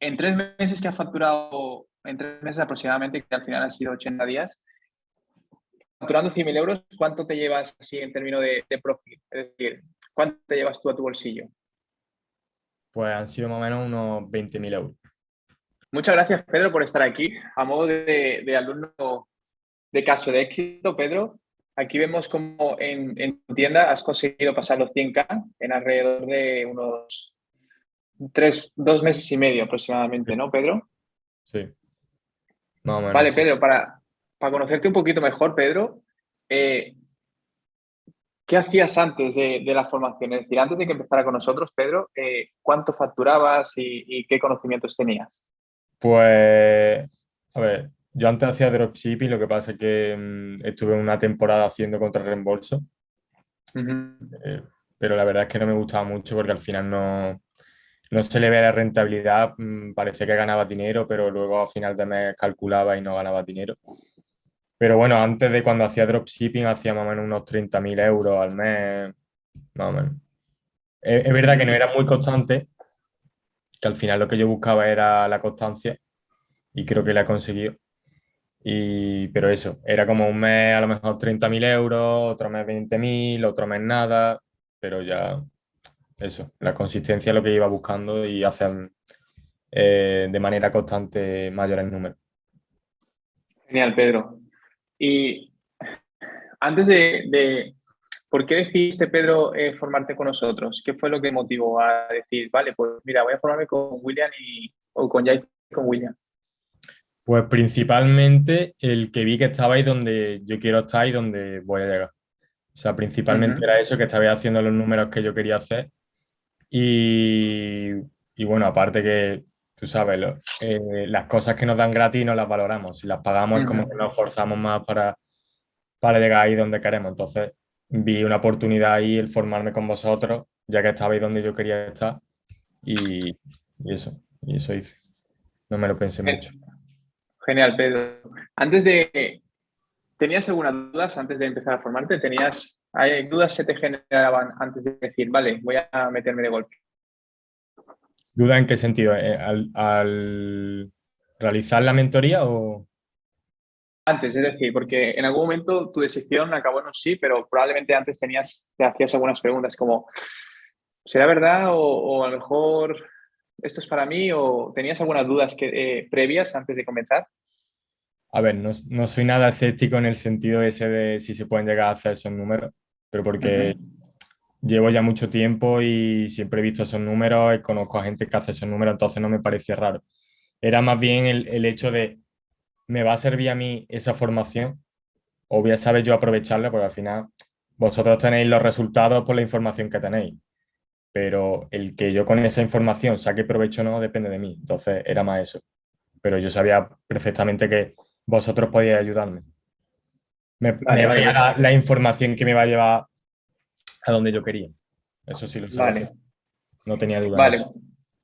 En 3 meses que has facturado, en 3 meses aproximadamente, que al final han sido 80 días, facturando 100.000 euros, ¿cuánto te llevas así en términos de profit? Es decir, ¿cuánto te llevas tú a tu bolsillo? Pues han sido más o menos unos 20.000 euros. Muchas gracias, Pedro, por estar aquí. A modo de alumno de caso de éxito, Pedro, aquí vemos cómo en tu tienda has conseguido pasar los 100K en alrededor de unos 2 meses y medio aproximadamente, ¿no, Pedro? Sí, más o Vale, menos, sí. Pedro, para conocerte un poquito mejor, Pedro, eh, ¿qué hacías antes de la formación? Es decir, antes de que empezara con nosotros, Pedro, ¿cuánto facturabas y qué conocimientos tenías? Pues, a ver, yo antes hacía dropshipping, lo que pasa es que estuve una temporada haciendo contra reembolso, Ujú. eh, pero la verdad es que no me gustaba mucho porque al final no se le ve la rentabilidad, parece que ganaba dinero, pero luego a final de mes calculaba y no ganaba dinero. Pero bueno, antes de cuando hacía dropshipping hacía más o menos unos 30.000 euros al mes, más o menos. Es verdad que no era muy constante, que al final lo que yo buscaba era la constancia y creo que la he conseguido. Pero eso, era como un mes a lo mejor 30.000 euros, otro mes 20.000, otro mes nada, pero ya eso, la consistencia es lo que iba buscando y hacer de manera constante mayores números. Genial, Pedro. Y antes ¿por qué decidiste, Pedro, formarte con nosotros? ¿Qué fue lo que motivó a decir, vale, pues mira, voy a formarme con William o con Jai con William? Pues principalmente el que vi que estabais donde yo quiero estar y donde voy a llegar. O sea, principalmente Ujú. era eso, que estabais haciendo los números que yo quería hacer. Y, y bueno, aparte que, tú sabes, las cosas que nos dan gratis no las valoramos. Si las pagamos es como que Ujú. nos esforzamos más para llegar ahí donde queremos. Entonces, vi una oportunidad ahí el formarme con vosotros, ya que estabais donde yo quería estar. Y, y eso hice. No me lo pensé mucho. Gen- Genial, Pedro. Antes de, ¿Tenías algunas dudas antes de empezar a formarte? ¿Hay dudas se te generaban antes de decir, vale, voy a meterme de golpe? ¿Duda en qué sentido? ¿Al realizar la mentoría o...? Antes, es decir, porque en algún momento tu decisión acabó en un sí, pero probablemente antes te hacías algunas preguntas como, ¿será verdad? O a lo mejor esto es para mí, o tenías algunas dudas previas antes de comenzar. A ver, no soy nada escéptico en el sentido ese de si se pueden llegar a hacer esos números, pero porque Ujú. llevo ya mucho tiempo y siempre he visto esos números y conozco a gente que hace esos números, entonces no me parecía raro. Era más bien el hecho de, ¿me va a servir a mí esa formación o voy a saber yo aprovecharla? Porque al final vosotros tenéis los resultados por la información que tenéis, pero el que yo con esa información saque provecho o no depende de mí, entonces era más eso. Pero yo sabía perfectamente que vosotros podíais ayudarme. Me Vale, va a vale, dar la información que me va a llevar a donde yo quería. Eso sí lo sabía hacer. vale, No tenía duda en vale, eso.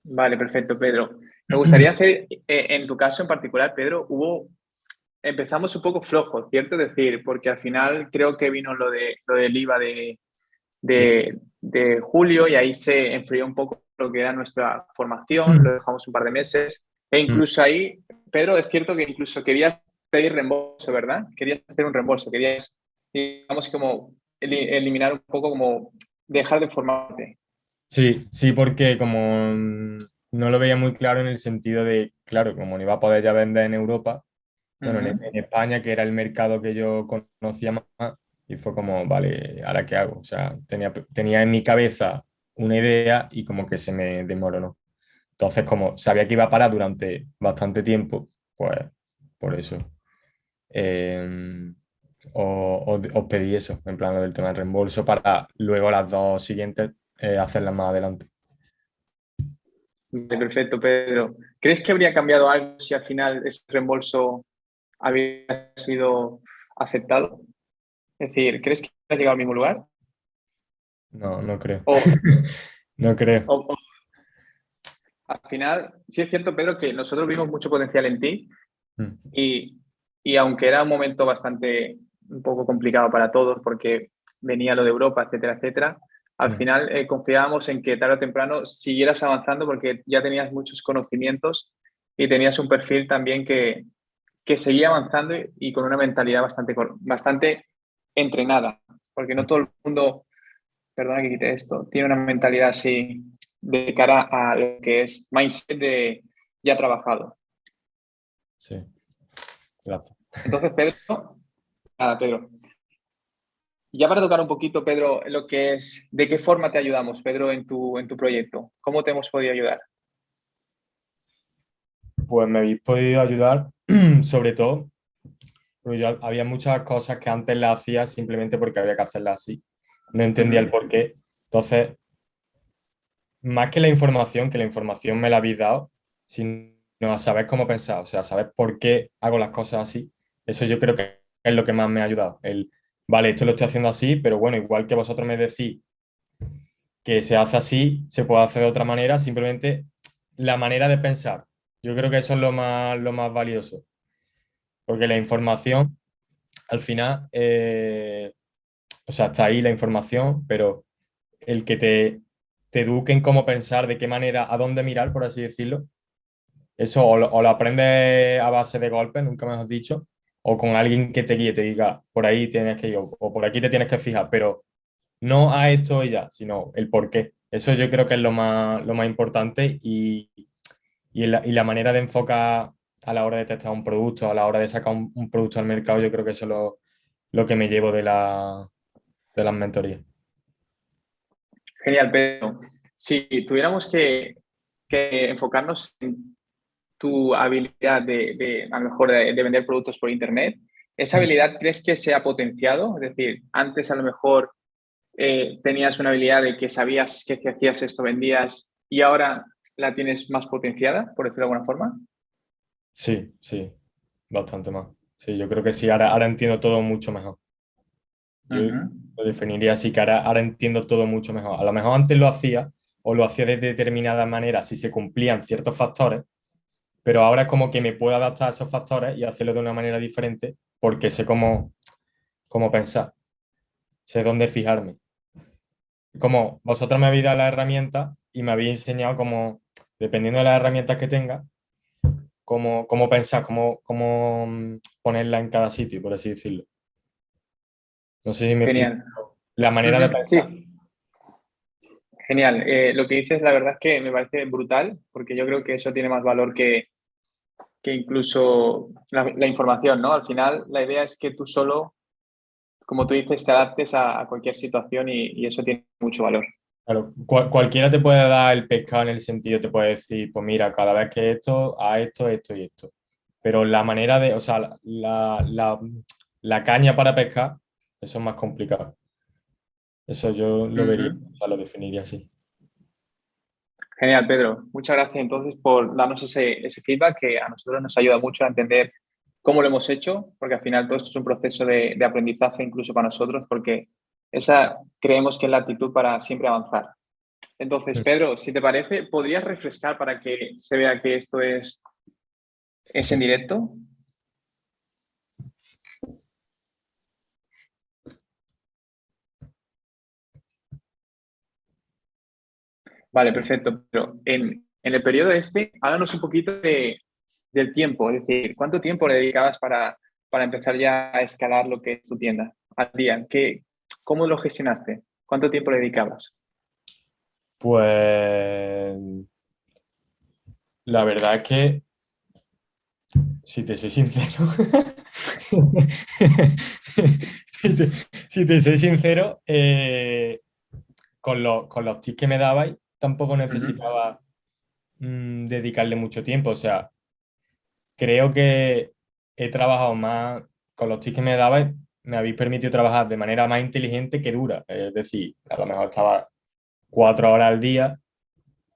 vale, perfecto, Pedro. Me gustaría hacer, en tu caso en particular, Pedro, empezamos un poco flojos, ¿cierto? Es decir, porque al final creo que vino lo del IVA de julio y ahí se enfrió un poco lo que era nuestra formación, lo dejamos un par de meses e incluso ahí, Pedro, es cierto que incluso querías pedir reembolso, ¿verdad? Querías hacer un reembolso, querías, digamos, como eliminar un poco, como dejar de formarte. Sí, sí, porque como no lo veía muy claro en el sentido de, claro, como no iba a poder ya vender en Europa, bueno, Ujú. en España, que era el mercado que yo conocía más, y fue como, vale, ¿ahora qué hago? O sea, tenía en mi cabeza una idea y como que se me desmoronó. Entonces, como sabía que iba a parar durante bastante tiempo, pues por eso eh, os pedí eso, en plan lo del tema del reembolso, para luego las dos siguientes hacerlas más adelante. Vale, perfecto, Pedro. ¿Crees que habría cambiado algo si al final ese reembolso había sido aceptado? Es decir, ¿crees que has llegado al mismo lugar? No, no creo. O, No creo. o al final, sí es cierto, Pedro, que nosotros vimos mucho potencial en ti Mm. y, y aunque era un momento un poco complicado para todos porque venía lo de Europa, etcétera, etcétera, al final confiábamos en que tarde o temprano siguieras avanzando porque ya tenías muchos conocimientos y tenías un perfil también que seguía avanzando y con una mentalidad bastante entrenada, porque no todo el mundo, perdona que quite esto, tiene una mentalidad así de cara a lo que es mindset de ya trabajado. Sí, gracias. Entonces, Pedro, ya para tocar un poquito, Pedro, lo que es, ¿de qué forma te ayudamos, Pedro, en tu proyecto? ¿Cómo te hemos podido ayudar? Pues me habéis podido ayudar, sobre todo, porque yo había muchas cosas que antes las hacía simplemente porque había que hacerlas así. No entendía el Ujú. porqué. Entonces, más que la información me la habéis dado, sino a saber cómo pensar, o sea, saber por qué hago las cosas así. Eso yo creo que es lo que más me ha ayudado. Vale, esto lo estoy haciendo así, pero bueno, igual que vosotros me decís que se hace así, se puede hacer de otra manera, simplemente la manera de pensar. Yo creo que eso es lo más valioso, porque la información, al final, o sea, está ahí la información, pero el que te eduquen cómo pensar, de qué manera, a dónde mirar, por así decirlo, eso o lo aprendes a base de golpes, nunca mejor dicho, o con alguien que te guíe, te diga, por ahí tienes que ir, o por aquí te tienes que fijar, pero no a esto y ya, sino el por qué. Eso yo creo que es lo más importante y la manera de enfocar a la hora de testar un producto, a la hora de sacar un producto al mercado, yo creo que eso es lo que me llevo de las mentorías. Genial, Pedro. Si tuviéramos que enfocarnos en tu habilidad a lo mejor de vender productos por Internet, ¿esa Mm. habilidad crees que se ha potenciado? Es decir, antes a lo mejor tenías una habilidad de que sabías que si hacías esto vendías y ahora la tienes más potenciada, por decirlo de alguna forma. Sí, sí, bastante más. Sí, yo creo que sí, ahora entiendo todo mucho mejor. Yo Ujú. lo definiría así, que ahora entiendo todo mucho mejor. A lo mejor antes lo hacía o lo hacía de determinada manera si se cumplían ciertos factores, pero ahora es como que me puedo adaptar a esos factores y hacerlo de una manera diferente porque sé cómo pensar, sé dónde fijarme. Como vosotros me habéis dado las herramientas y me habéis enseñado cómo, dependiendo de las herramientas que tenga, cómo pensar, cómo ponerla en cada sitio, por así decirlo. No sé si me explico. Genial. La manera de Ujú. pensar. Sí, genial. Lo que dices, la verdad es que me parece brutal, porque yo creo que eso tiene más valor que incluso la información, ¿no? Al final, la idea es que tú solo, como tú dices, te adaptes a cualquier situación y eso tiene mucho valor. Claro, cualquiera te puede dar el pescado en el sentido, te puede decir, pues mira, cada vez que esto, a esto, esto y esto. Pero la manera de, o sea, la caña para pescar, eso es más complicado. Eso yo lo vería, Ujú. o sea, lo definiría así. Genial, Pedro. Muchas gracias entonces por darnos ese feedback que a nosotros nos ayuda mucho a entender cómo lo hemos hecho, porque al final todo esto es un proceso de aprendizaje incluso para nosotros, porque esa creemos que es la actitud para siempre avanzar. Entonces, Mm. Pedro, si te parece, ¿podrías refrescar para que se vea que esto es en Sí. directo? Vale, perfecto. Pero en el periodo este, háganos un poquito del tiempo, es decir, ¿cuánto tiempo le dedicabas para empezar ya a escalar lo que es tu tienda al día? ¿Cómo lo gestionaste? ¿Cuánto tiempo le dedicabas? Pues la verdad es que, si te soy sincero, si te soy sincero, con los tips que me dabais, tampoco Ujú, necesitaba dedicarle mucho tiempo. O sea, creo que he trabajado más con los tips que me dabais, me habéis permitido trabajar de manera más inteligente que dura. Es decir, a lo mejor estaba 4 horas al día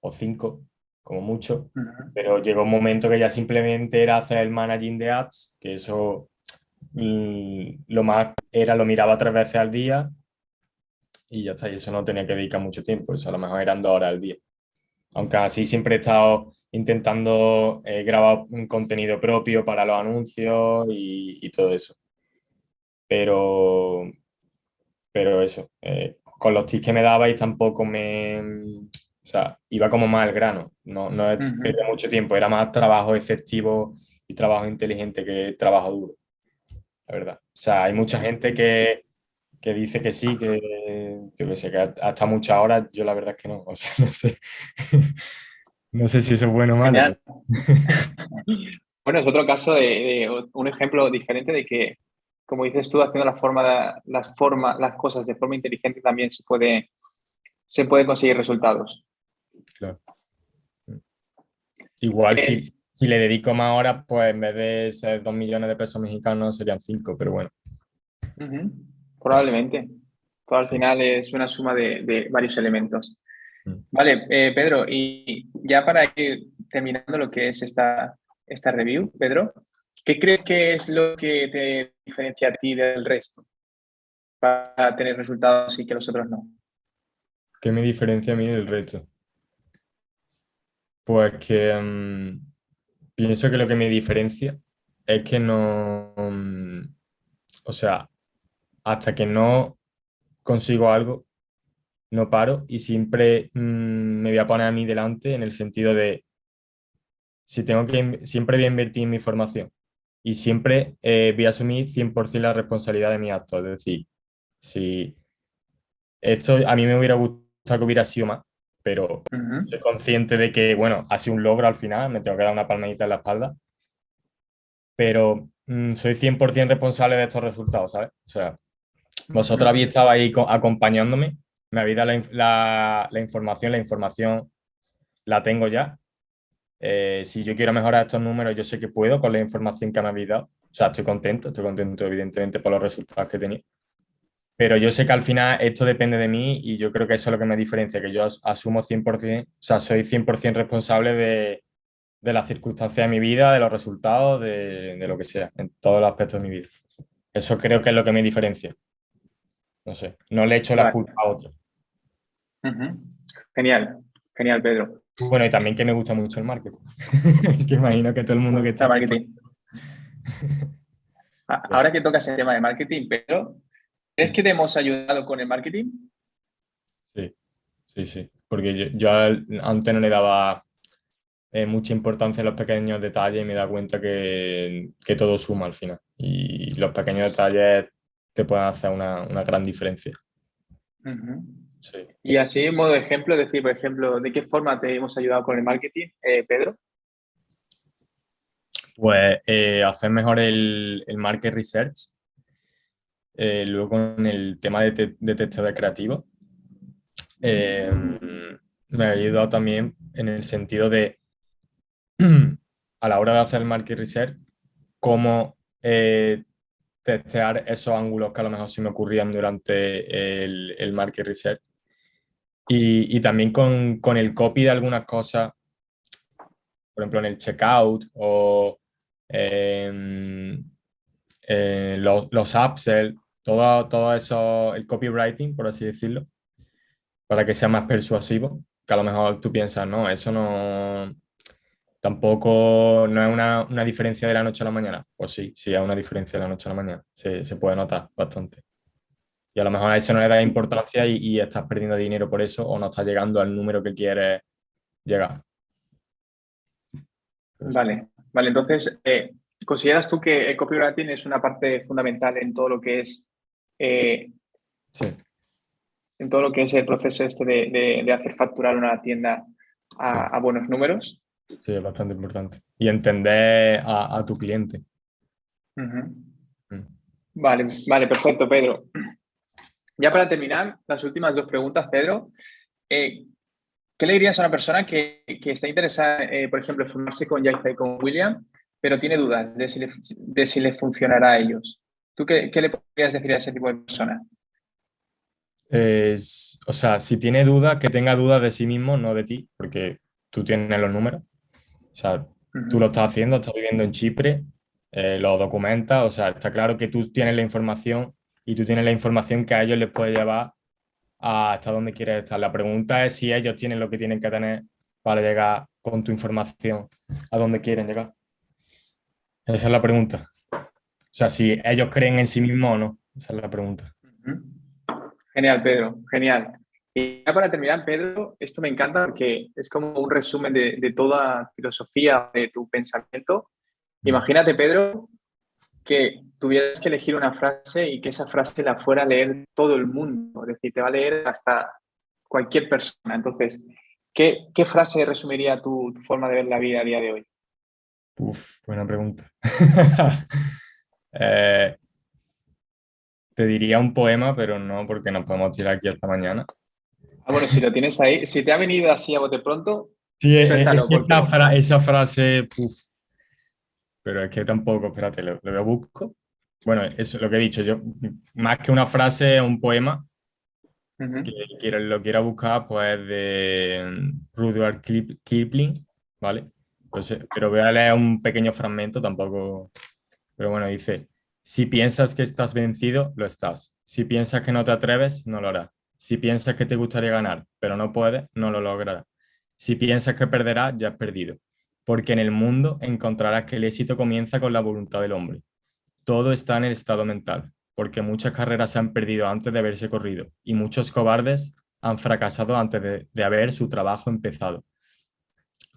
o 5, como mucho, ujú. pero llegó un momento que ya simplemente era hacer el managing de ads, que eso lo más era lo miraba 3 veces al día y ya está, y eso no tenía que dedicar mucho tiempo, eso a lo mejor eran 2 horas al día. Aunque así siempre he estado intentando grabar un contenido propio para los anuncios y todo eso. Pero, pero eso, con los tips que me dabais tampoco me... O sea, iba como más al grano. No Ujú. perdí mucho tiempo. Era más trabajo efectivo y trabajo inteligente que trabajo duro, la verdad. O sea, hay mucha gente que dice que sí, que yo qué sé, que hasta muchas horas, yo la verdad es que no. O sea, no sé. No sé si eso es bueno o malo, Genial. pero... Bueno, es otro caso de un ejemplo diferente de que, como dices tú, haciendo las cosas de forma inteligente también se puede conseguir resultados. Claro. Igual Eh, si le dedico más horas, pues en vez de ser 2 millones de pesos mexicanos serían 5, pero bueno, Ujú. eso sí. Probablemente. Todo al Sí. final es una suma de varios elementos. Mm. Vale, Pedro, y ya para ir terminando lo que es esta review, Pedro, ¿qué crees que es lo que te diferencia a ti del resto para tener resultados y que los otros no? ¿Qué me diferencia a mí del resto? Pues que pienso que lo que me diferencia es que no, o sea, hasta que no consigo algo, no paro y siempre me voy a poner a mí delante en el sentido de si tengo que, siempre voy a invertir en mi formación y siempre voy a asumir 100% la responsabilidad de mis actos. Es decir, si esto a mí me hubiera gustado que hubiera sido más, pero Ujú. soy consciente de que, bueno, ha sido un logro al final, me tengo que dar una palmadita en la espalda, pero soy 100% responsable de estos resultados, ¿sabes? O sea, vosotros Ujú. habéis estado ahí acompañándome, me habéis dado la información la tengo ya. Si yo quiero mejorar estos números, yo sé que puedo con la información que me habéis dado. O sea, estoy contento evidentemente por los resultados que he tenido. Pero yo sé que al final esto depende de mí y yo creo que eso es lo que me diferencia, que yo asumo 100%, o sea, soy 100% responsable de las circunstancias de mi vida, de los resultados, de lo que sea, en todos los aspectos de mi vida. Eso creo que es lo que me diferencia. No sé, no le echo la Vale. culpa a otro. Ujú. Genial, genial, Pedro. Bueno, y también que me gusta mucho el marketing. Que imagino que todo el mundo que está El aquí, pues, marketing. pues Ahora que tocas el tema de marketing, Pedro, ¿crees sí, que te hemos ayudado con el marketing? sí, sí, sí. Porque yo antes no le daba mucha importancia a los pequeños detalles y me da cuenta que todo suma al final. Y los pequeños detalles te pueden hacer una gran diferencia. Ujú. Sí. Y así, en modo de ejemplo, decir, por ejemplo, ¿de qué forma te hemos ayudado con el marketing, Pedro? Pues hacer mejor el market research, luego con el tema de texto de creativo, eh, me ha ayudado también en el sentido de, a la hora de hacer el market research, cómo testear esos ángulos que a lo mejor se me ocurrían durante el market research. Y también con el copy de algunas cosas, por ejemplo, en el checkout o em, los upsells, todo eso, el copywriting, por así decirlo, para que sea más persuasivo, que a lo mejor tú piensas, no, eso no, tampoco no es una diferencia de la noche a la mañana. Pues sí, sí, es una diferencia de la noche a la mañana, se puede notar bastante. Y a lo mejor a eso no le da importancia y estás perdiendo dinero por eso o no estás llegando al número que quieres llegar. Pero sí. Vale, vale. Entonces, ¿consideras tú que el copywriting es una parte fundamental en todo lo que es, eh, Sí, en todo lo que es el proceso este de hacer facturar una tienda sí, a buenos números? sí, es bastante importante. Y entender a tu cliente. Ujú. Mm. Vale, vale, perfecto, Pedro. Ya para terminar, las últimas dos preguntas, Pedro. Eh, ¿Qué le dirías a una persona que está interesada, por ejemplo, en formarse con Jaiza y con William, pero tiene dudas de si le funcionará a ellos? ¿Tú qué le podrías decir a ese tipo de persona? O sea, si tiene dudas, que tenga dudas de sí mismo, no de ti, porque tú tienes los números. O sea, tú Ujú. lo estás haciendo, estás viviendo en Chipre, lo documentas, o sea, está claro que tú tienes la información y tú tienes la información que a ellos les puede llevar hasta donde quieres estar. La pregunta es si ellos tienen lo que tienen que tener para llegar con tu información a donde quieren llegar. Esa es la pregunta. O sea, si ellos creen en sí mismos o no. Esa es la pregunta. Ujú. Genial, Pedro, genial. Y ya para terminar, Pedro, esto me encanta porque es como un resumen de toda filosofía, de tu pensamiento. Mm. Imagínate, Pedro, que tuvieras que elegir una frase y que esa frase la fuera a leer todo el mundo, es decir, te va a leer hasta cualquier persona. Entonces, ¿qué frase resumiría tu forma de ver la vida a día de hoy? Uf, buena pregunta. Eh, Te diría un poema, pero no porque nos podemos tirar aquí hasta mañana. Ah, bueno, si lo tienes ahí, si te ha venido así a bote pronto, Sí, es suéltalo, que porque esa frase, uf, pero es que tampoco, espérate, lo busco. Bueno, eso es lo que he dicho yo, más que una frase, un poema, ujú, que lo quiera buscar, pues de Rudyard Kipling, ¿vale? Entonces, pero voy a leer un pequeño fragmento, tampoco, pero bueno, dice, si piensas que estás vencido, lo estás. Si piensas que no te atreves, no lo harás. Si piensas que te gustaría ganar, pero no puedes, no lo lograrás. Si piensas que perderás, ya has perdido. Porque en el mundo encontrarás que el éxito comienza con la voluntad del hombre. Todo está en el estado mental, porque muchas carreras se han perdido antes de haberse corrido y muchos cobardes han fracasado antes de haber su trabajo empezado.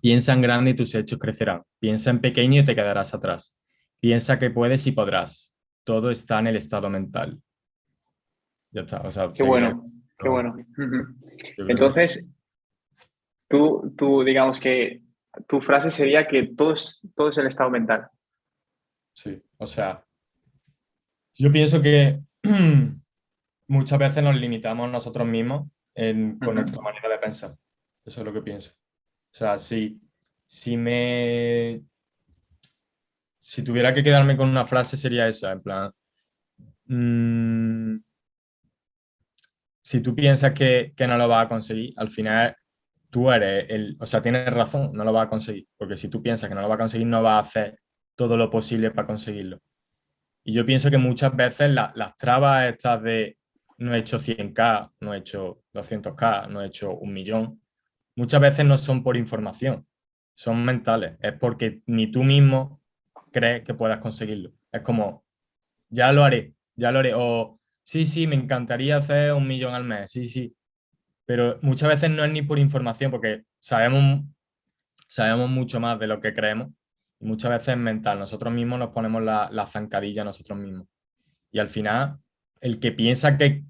Piensa en grande y tus hechos crecerán. Piensa en pequeño y te quedarás atrás. Piensa que puedes y podrás. Todo está en el estado mental. Ya está, o sea, qué seguiría. bueno, qué No, bueno. Ujú. yo creo que sí. Entonces, digamos que tu frase sería que todo es el estado mental. Sí, o sea, yo pienso que muchas veces nos limitamos nosotros mismos con Ujú. nuestra manera de pensar. Eso es lo que pienso. O sea, si me, si tuviera que quedarme con una frase sería esa, en plan, mm, si tú piensas que no lo vas a conseguir, al final tú eres o sea, tienes razón, no lo vas a conseguir, porque si tú piensas que no lo vas a conseguir, no vas a hacer todo lo posible para conseguirlo. Y yo pienso que muchas veces las trabas estas de no he hecho 100K, no he hecho 200K, no he hecho 1 millón, muchas veces no son por información, son mentales. Es porque ni tú mismo crees que puedas conseguirlo. Es como, ya lo haré, ya lo haré. O sí, sí, me encantaría hacer 1 millón al mes, sí, sí. Pero muchas veces no es ni por información, porque sabemos mucho más de lo que creemos. Y muchas veces es mental. Nosotros mismos nos ponemos la zancadilla a nosotros mismos. Y al final, el que piensa que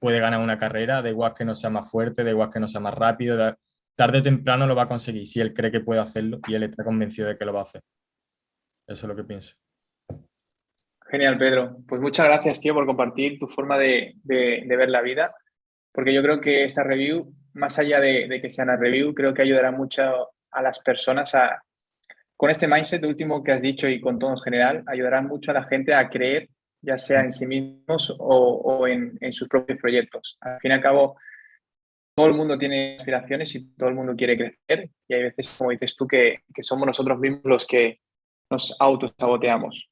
puede ganar una carrera, da igual que no sea más fuerte, da igual que no sea más rápido, tarde o temprano lo va a conseguir si él cree que puede hacerlo y él está convencido de que lo va a hacer. Eso es lo que pienso. Genial, Pedro. Pues muchas gracias, tío, por compartir tu forma de ver la vida, porque yo creo que esta review, más allá de que sea una review, creo que ayudará mucho a las personas con este mindset último que has dicho y con todo en general, ayudará mucho a la gente a creer, ya sea en sí mismos o en sus propios proyectos. Al fin y al cabo, todo el mundo tiene aspiraciones y todo el mundo quiere crecer y hay veces, como dices tú, que somos nosotros mismos los que nos autosaboteamos.